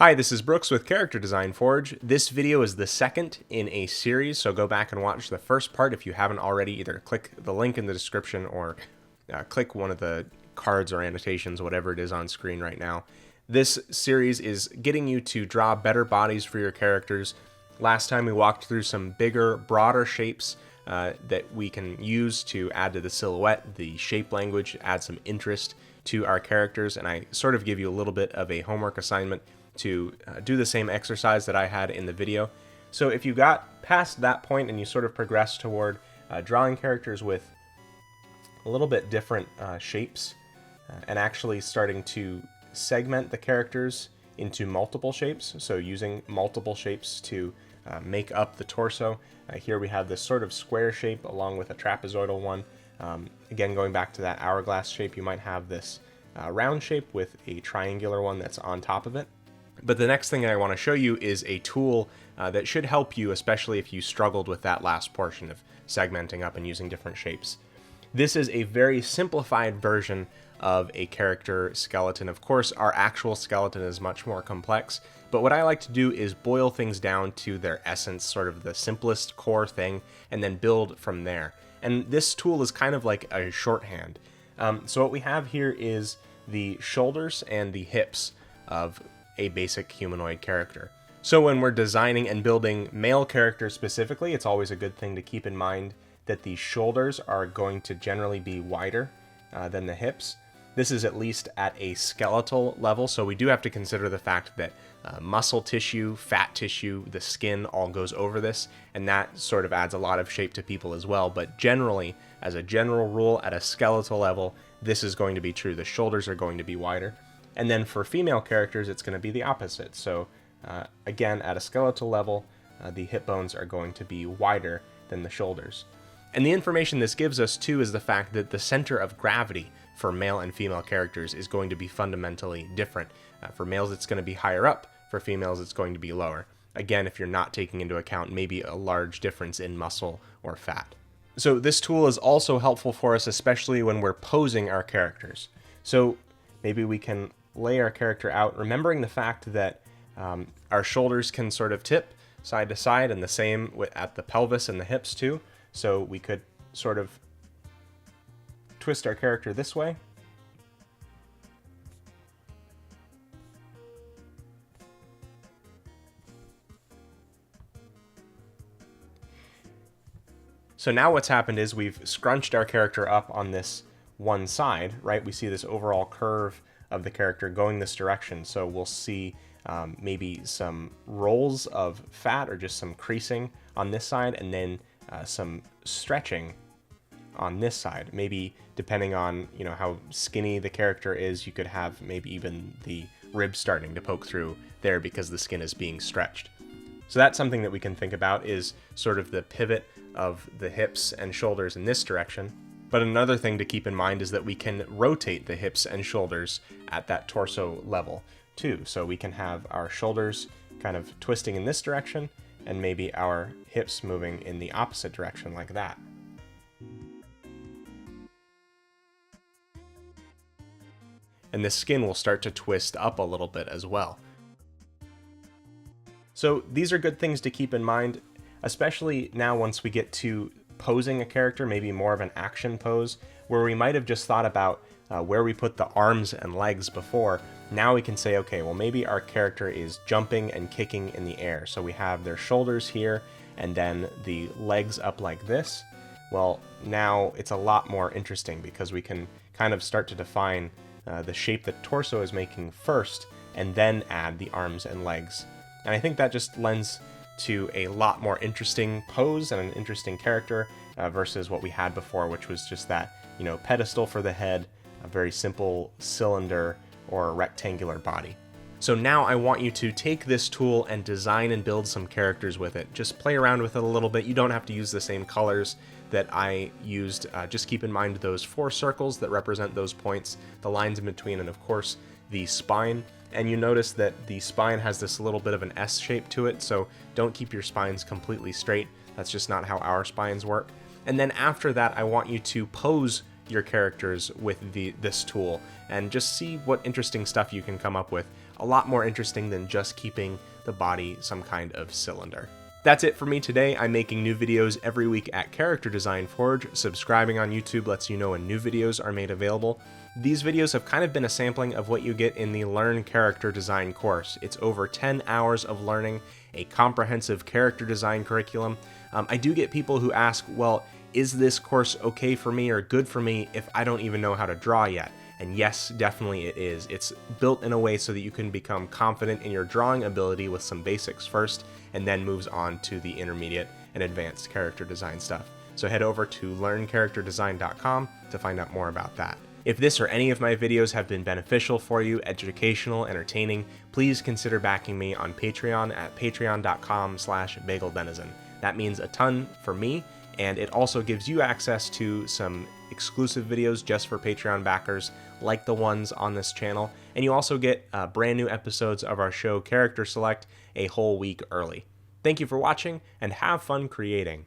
Hi, this is Brooks with Character Design Forge. This video is the second in a series, so go back and watch the first part if you haven't already. Either click the link in the description or click one of the cards or annotations, whatever it is on screen right now. This series is getting you to draw better bodies for your characters. Last time we walked through some bigger, broader shapes that we can use to add to the silhouette, the shape language, add some interest to our characters, and I sort of give you a little bit of a homework assignment to do the same exercise that I had in the video. So if you got past that point and you sort of progress toward drawing characters with a little bit different shapes and actually starting to segment the characters into multiple shapes, so using multiple shapes to make up the torso. Here we have this sort of square shape along with a trapezoidal one. Again, going back to that hourglass shape, you might have this round shape with a triangular one that's on top of it. But the next thing I want to show you is a tool that should help you, especially if you struggled with that last portion of segmenting up and using different shapes. This is a very simplified version of a character skeleton. Of course, our actual skeleton is much more complex, but what I like to do is boil things down to their essence, sort of the simplest core thing, and then build from there. And this tool is kind of like a shorthand. So what we have here is the shoulders and the hips of a basic humanoid character. So when we're designing and building male characters specifically, it's always a good thing to keep in mind that the shoulders are going to generally be wider than the hips. This is at least at a skeletal level, so we do have to consider the fact that muscle tissue, fat tissue, the skin all goes over this, and that sort of adds a lot of shape to people as well. But generally, as a general rule, at a skeletal level, this is going to be true. The shoulders are going to be wider. And then for female characters, it's going to be the opposite. So again, at a skeletal level, the hip bones are going to be wider than the shoulders. And the information this gives us too is the fact that the center of gravity for male and female characters is going to be fundamentally different. For males, it's going to be higher up. For females, it's going to be lower. Again, if you're not taking into account maybe a large difference in muscle or fat. So this tool is also helpful for us, especially when we're posing our characters. So maybe we can lay our character out, remembering the fact that our shoulders can sort of tip side to side, and the same at the pelvis and the hips too. So we could sort of twist our character this way. So now what's happened is we've scrunched our character up on this one side, right? We see this overall curve of the character going this direction. So we'll see maybe some rolls of fat or just some creasing on this side, and then some stretching on this side. Maybe depending on how skinny the character is, you could have maybe even the ribs starting to poke through there because the skin is being stretched. So that's something that we can think about, is sort of the pivot of the hips and shoulders in this direction. But another thing to keep in mind is that we can rotate the hips and shoulders at that torso level too. So we can have our shoulders kind of twisting in this direction and maybe our hips moving in the opposite direction like that. And the skin will start to twist up a little bit as well. So these are good things to keep in mind, especially now once we get to posing a character, maybe more of an action pose, where we might have just thought about where we put the arms and legs before. Now we can say, okay, well, maybe our character is jumping and kicking in the air. So we have their shoulders here and then the legs up like this. Well, now it's a lot more interesting because we can kind of start to define the shape the torso is making first and then add the arms and legs. And I think that just lends to a lot more interesting pose and an interesting character versus what we had before, which was just that, pedestal for the head, a very simple cylinder or rectangular body. So now I want you to take this tool and design and build some characters with it. Just play around with it a little bit. You don't have to use the same colors that I used. Just keep in mind those 4 circles that represent those points, the lines in between, and of course the spine. And you notice that the spine has this little bit of an S shape to it, so don't keep your spines completely straight. That's just not how our spines work. And then after that, I want you to pose your characters with this tool and just see what interesting stuff you can come up with. a lot more interesting than just keeping the body some kind of cylinder. That's it for me today. I'm making new videos every week at Character Design Forge. Subscribing on YouTube lets you know when new videos are made available. These videos have kind of been a sampling of what you get in the Learn Character Design course. It's over 10 hours of learning, a comprehensive character design curriculum. I do get people who ask, well, is this course okay for me or good for me if I don't even know how to draw yet? And yes, definitely it is. It's built in a way so that you can become confident in your drawing ability with some basics first, and then moves on to the intermediate and advanced character design stuff. So head over to learncharacterdesign.com to find out more about that. If this or any of my videos have been beneficial for you, educational, entertaining, please consider backing me on Patreon at patreon.com/bageldenizen. That means a ton for me, and it also gives you access to some exclusive videos just for Patreon backers, like the ones on this channel, and you also get brand new episodes of our show Character Select a whole week early. Thank you for watching, and have fun creating.